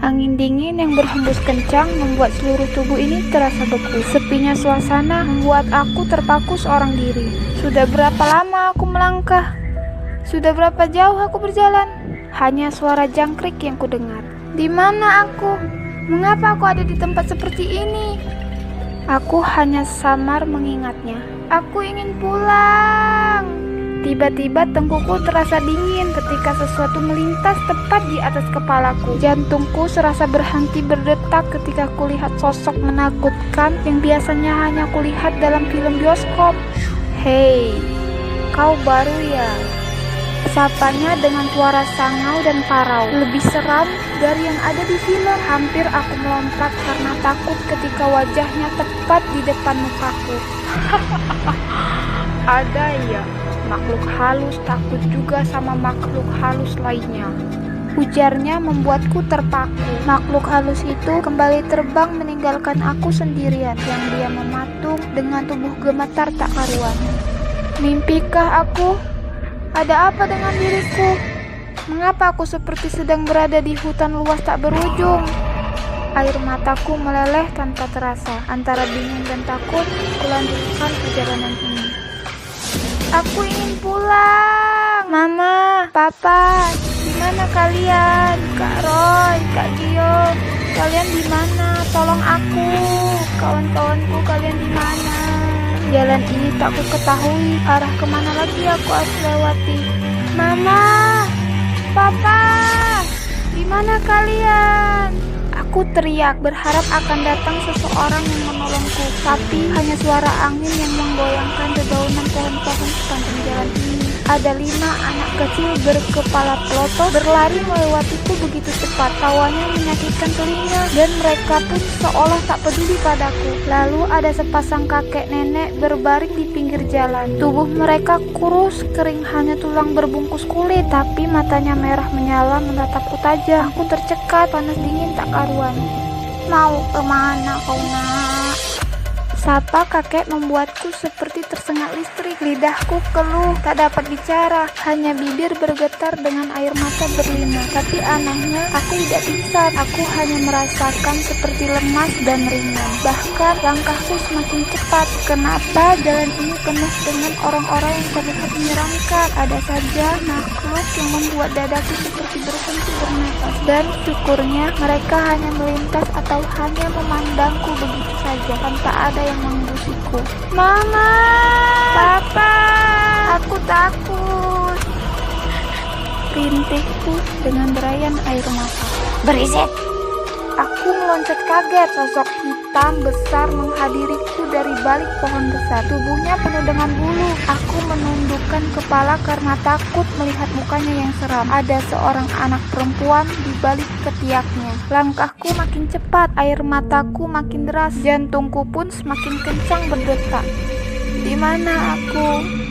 Angin dingin yang berhembus kencang membuat seluruh tubuh ini terasa beku. Sepinya suasana membuat aku terpaku seorang diri. Sudah berapa lama aku melangkah? Sudah berapa jauh aku berjalan? Hanya suara jangkrik yang kudengar. Di mana aku? Mengapa aku ada di tempat seperti ini? Aku hanya samar mengingatnya. Aku ingin pulang. Tiba-tiba tengkuku terasa dingin ketika sesuatu melintas tepat di atas kepalaku. Jantungku serasa berhenti berdetak ketika kulihat sosok menakutkan yang biasanya hanya kulihat dalam film bioskop. Hei, kau baru ya? Sapanya dengan suara sangau dan parau. Lebih seram dari yang ada di film. Hampir aku melompat karena takut ketika wajahnya tepat di depan mukaku. Ada ya? Makhluk halus takut juga sama makhluk halus lainnya. Ujarnya membuatku terpaku. Makhluk halus itu kembali terbang meninggalkan aku sendirian yang dia mematung dengan tubuh gemetar tak karuan. Mimpikah aku? Ada apa dengan diriku? Mengapa aku seperti sedang berada di hutan luas tak berujung? Air mataku meleleh tanpa terasa. Antara bingung dan takut, kulanjutkan perjalanan ini. Aku ingin pulang. Mama, Papa, di mana kalian? Kak Roy, Kak Gio, kalian di mana? Tolong aku. Kawan-kawanku, kalian di mana? Jalan ini tak ku ketahui arah kemana lagi aku harus lewati. Mama, Papa, di mana kalian? Aku teriak berharap akan datang seseorang yang menolongku, tapi hanya suara angin yang menggoyangkan dedaunan pohon-pohon sepanjang jalan ini. Ada 5 anak kecil berkepala pelotot berlari melewatiku begitu cepat. Tawanya menyakitkan telinga dan mereka pun seolah tak peduli padaku. Lalu ada sepasang kakek nenek berbaring di pinggir jalan. Tubuh mereka kurus, kering hanya tulang berbungkus kulit, tapi matanya merah menyala menatapku tajam. Aku tercekat, panas dingin tak karuan. Mau kemana kau nak? Sapa kakek membuatku seperti tersengat listrik. Lidahku keluh, tak dapat bicara. Hanya bibir bergetar dengan air mata berlinang. Tapi anehnya, aku tidak pingsan. Aku hanya merasakan seperti lemas dan ringan. Bahkan langkahku semakin cepat. Kenapa jalan ini penuh dengan orang-orang yang terlihat menyeramkan? Ada saja makhluk yang membuat dadaku seperti berhenti bernafas. Dan syukurnya mereka hanya melintas atau hanya memandangku begitu saja tanpa ada yang mengusiku. Mama, Papa, aku takut. Rintihku dengan derayan air mata. Berisik! Aku meloncat kaget. Sosok hitam besar menghadiriku dari balik pohon besar. Tubuhnya penuh dengan bulu. Aku menundukkan kepala karena takut melihat mukanya yang seram. Ada seorang anak perempuan di balik ketiaknya. Langkahku makin cepat, air mataku makin deras, jantungku pun semakin kencang berdetak. Di mana aku?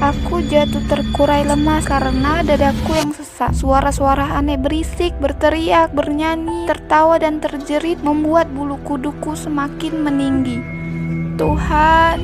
Aku jatuh terkurai lemas karena dadaku yang sesak. Suara-suara aneh berisik, berteriak, bernyanyi, tertawa dan terjerit membuat bulu kuduku semakin meninggi. Tuhan,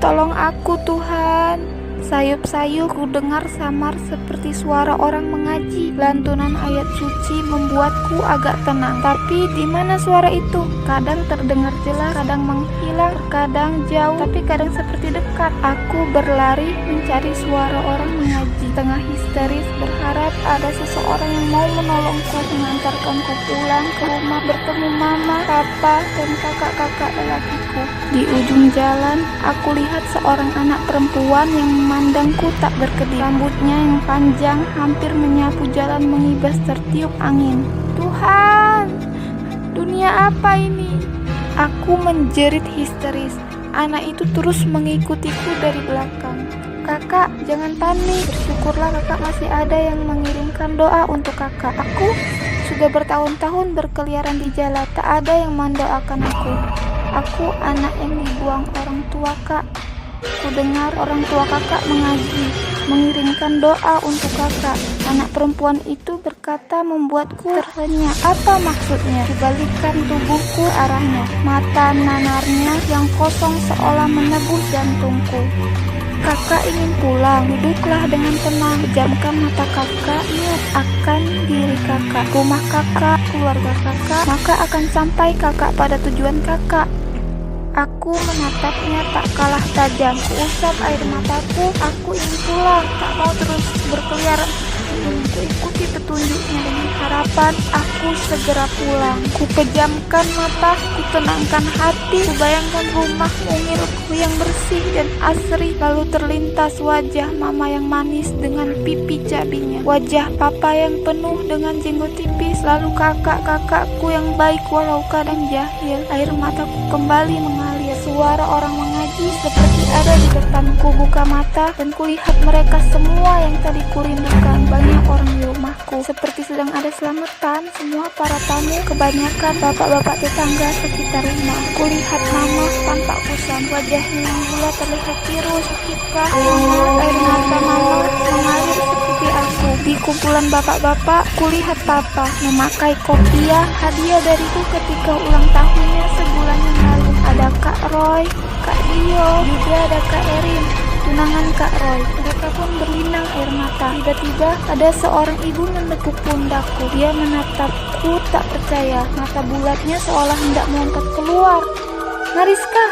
tolong aku Tuhan. Sayup-sayup ku dengar samar seperti suara orang mengaji. Lantunan ayat suci membuatku agak tenang. Tapi di mana suara itu? Kadang terdengar jelas, kadang menghilang, kadang jauh, tapi kadang seperti dekat. Aku berlari mencari suara orang mengaji. Tengah histeris berharap ada seseorang yang mau menolongku, mengantarkanku pulang ke rumah, bertemu mama, papa, dan kakak-kakak lelakiku. Di ujung jalan, aku lihat seorang anak perempuan yang memandangku tak berkedip. Rambutnya yang panjang hampir menyapu jalan mengibas tertiup angin. Tuhan, dunia apa ini? Aku menjerit histeris. Anak itu terus mengikutiku dari belakang. Kakak, jangan panik. Bersyukurlah kakak masih ada yang mengirimkan doa untuk kakak. Aku sudah bertahun-tahun berkeliaran di jalan, tak ada yang mendoakan aku. Aku anak yang dibuang orang tua, Kak. Ku dengar orang tua kakak mengaji, mengirimkan doa untuk kakak. Anak perempuan itu berkata membuatku terhenyak. Apa maksudnya? Kubalikkan tubuhku arahnya. Mata nanarnya yang kosong seolah menebus jantungku. Kakak ingin pulang, duduklah dengan tenang, pejamkan mata kakak, ingat akan diri kakak, rumah kakak, keluarga kakak, maka akan sampai kakak pada tujuan kakak. Aku menatapnya tak kalah tajam, kuusap air mataku, aku ingin pulang, tak mau terus berkeliaran. Kuikuti petunjuknya dengan harapan aku segera pulang. Ku pejamkan mata, ku tenangkan hati, ku bayangkan rumah mungilku yang bersih dan asri. Lalu terlintas wajah mama yang manis dengan pipi cabinya, wajah papa yang penuh dengan jenggot tipis, lalu kakak-kakakku yang baik walau kadang jahil. Air mataku kembali mengalir, suara orang mengaji seperti ada di depanku. Buka mata dan kulihat mereka semua yang tadi kurindukan. Banyak orang di rumahku, seperti sedang ada selamatan. Semua para tamu, kebanyakan bapak-bapak tetangga sekitar rumah. Kulihat mama tampak kusam, wajahnya yang bulat terlihat biru seketika. Air mata mama mengalir seperti aku. Di kumpulan bapak-bapak, kulihat papa memakai kopiah, hadiah dariku ketika ulang tahunnya sebulan yang lalu. Ada Kak Roy, Kak Dio, juga ada Kak Erin, tunangan Kak Roy. Mereka pun berlinang air mata. Tiba-tiba ada seorang ibu menekuk pundakku. Dia menatapku tak percaya. Mata bulatnya seolah hendak melompat keluar. Mariska!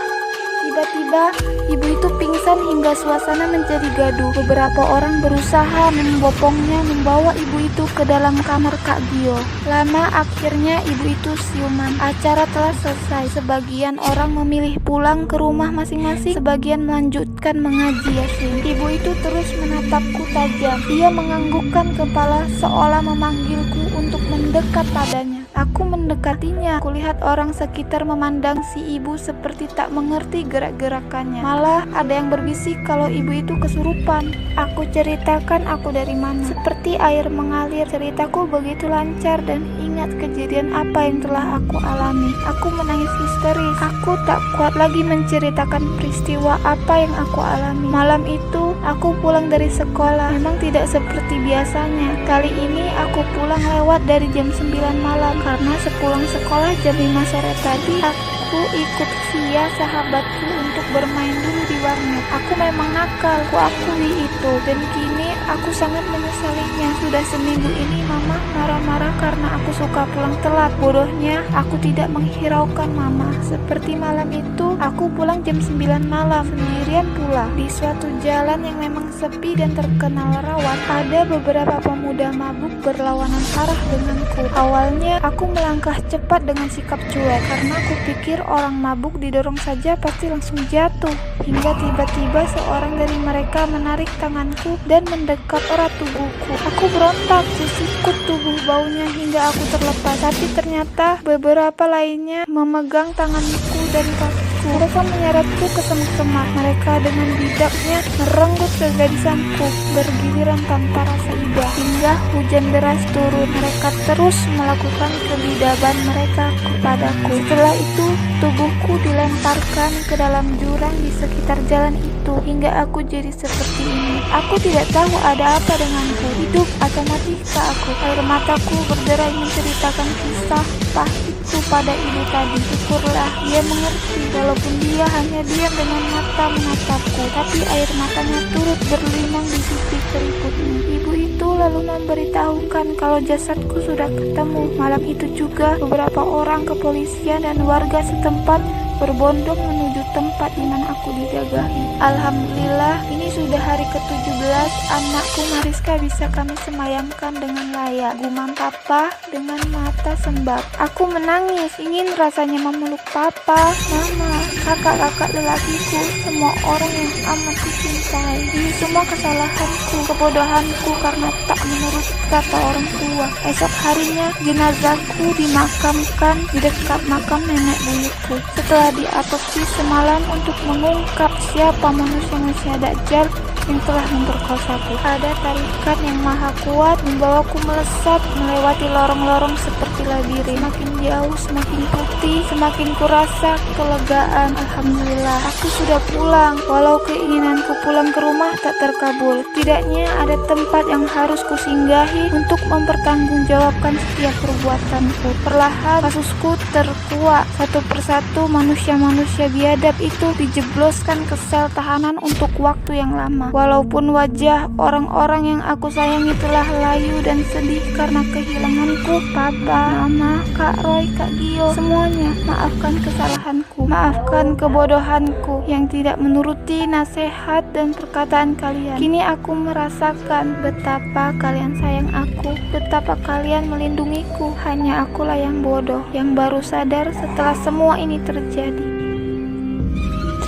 Tiba-tiba ibu itu pingsan hingga suasana menjadi gaduh. Beberapa orang berusaha membopongnya, membawa ibu itu ke dalam kamar Kak Gio. Lama akhirnya ibu itu siuman. Acara telah selesai. Sebagian orang memilih pulang ke rumah masing-masing, sebagian melanjutkan mengaji Yasin. Ibu itu terus menatapku tajam. Ia menganggukkan kepala seolah memanggilku untuk mendekat padanya. Aku mendekatinya. Kulihat orang sekitar memandang si ibu seperti tak mengerti gerak-gerakannya. Malah ada yang berbisik kalau ibu itu kesurupan. Aku ceritakan aku dari mana. Seperti air mengalir, ceritaku begitu lancar dan ingat kejadian apa yang telah aku alami. Aku menangis histeris. Aku tak kuat lagi menceritakan peristiwa apa yang aku alami. Malam itu aku pulang dari sekolah. Memang tidak seperti biasanya. Kali ini aku pulang lewat dari jam 9 malam. Karena sepulang sekolah jam 5 sore tadi, aku ikut via sahabatku untuk bermain dulu di warnet. Aku memang nakal, aku akui itu. Dan kini aku sangat menyesalinya. Sudah seminggu ini mama marah-marah karena aku suka pulang telat. Bodohnya, aku tidak menghiraukan mama. Seperti malam itu, aku pulang jam 9 malam, sendirian pula. Di suatu jalan yang memang sepi dan terkenal rawan, ada beberapa pemuda mabuk berlawanan arah denganku. Awalnya, aku melangkah cepat dengan sikap cuek karena aku pikir orang mabuk didorong saja pasti langsung jatuh. Hingga tiba-tiba seorang dari mereka menarik tanganku dan mendekat erat tubuhku. Aku berontak, kusikut tubuh baunya hingga aku terlepas. Tapi ternyata beberapa lainnya memegang tanganku dan kakiku. Mereka menyeretku ke semak-semak. Mereka dengan bidaknya merenggut kegadisanku bergiliran tanpa rasa iba. Hingga hujan deras turun. Mereka terus melakukan kebidaban mereka kepadaku. Setelah itu, tubuhku dilemparkan ke dalam jurang di sekitar jalan itu hingga aku jadi seperti ini. Aku tidak tahu ada apa denganku, hidup atau matikah aku. Air mataku berderai menceritakan kisah pahitku pada ibu tadi. Syukurlah dia mengerti, walaupun dia hanya diam dengan mata menatapku, tapi air matanya turut berlinang di sisi keriputnya. Ibu itu lalu memberitahukan kalau jasadku sudah ketemu. Malam itu juga beberapa orang kepolisian dan warga setempat berbondong menuju tempat di mana aku dijagahi. Alhamdulillah, ini sudah hari ke-17 anakku Mariska bisa kami semayamkan dengan layak. Gumam papa dengan mata sembab. Aku menangis, ingin rasanya memeluk papa, mama, kakak-kakak lelakiku, semua orang yang amat dicintai. Ini semua kesalahanku, kebodohanku karena tak menurut kata orang tua. Esok harinya jenazahku dimakamkan di dekat makam nenek buyutku. Setelah diotopsi semalam untuk mengungkap siapa manusia Dajjal, yang telah memperkosaku. Ada tarikan yang maha kuat membawaku melesat melewati lorong-lorong seperti labirin. Semakin jauh, semakin putih, semakin kurasa kelegaan. Alhamdulillah, aku sudah pulang. Walau keinginanku pulang ke rumah tak terkabul, setidaknya ada tempat yang harus kusinggahi untuk mempertanggungjawabkan setiap perbuatanku. Perlahan kasusku terkuak. Satu persatu manusia-manusia biadab itu dijebloskan ke sel tahanan untuk waktu yang lama. Walaupun wajah orang-orang yang aku sayangi telah layu dan sedih karena kehilanganku, Papa, Mama, Kak Roy, Kak Gio, semuanya, maafkan kesalahanku, maafkan kebodohanku yang tidak menuruti nasihat dan perkataan kalian. Kini aku merasakan betapa kalian sayang aku, betapa kalian melindungiku. Hanya akulah yang bodoh, yang baru sadar setelah semua ini terjadi.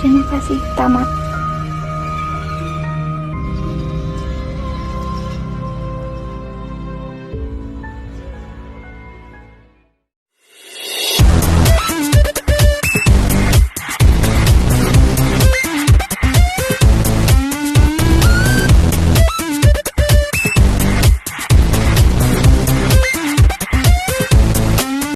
Terima kasih, tamat.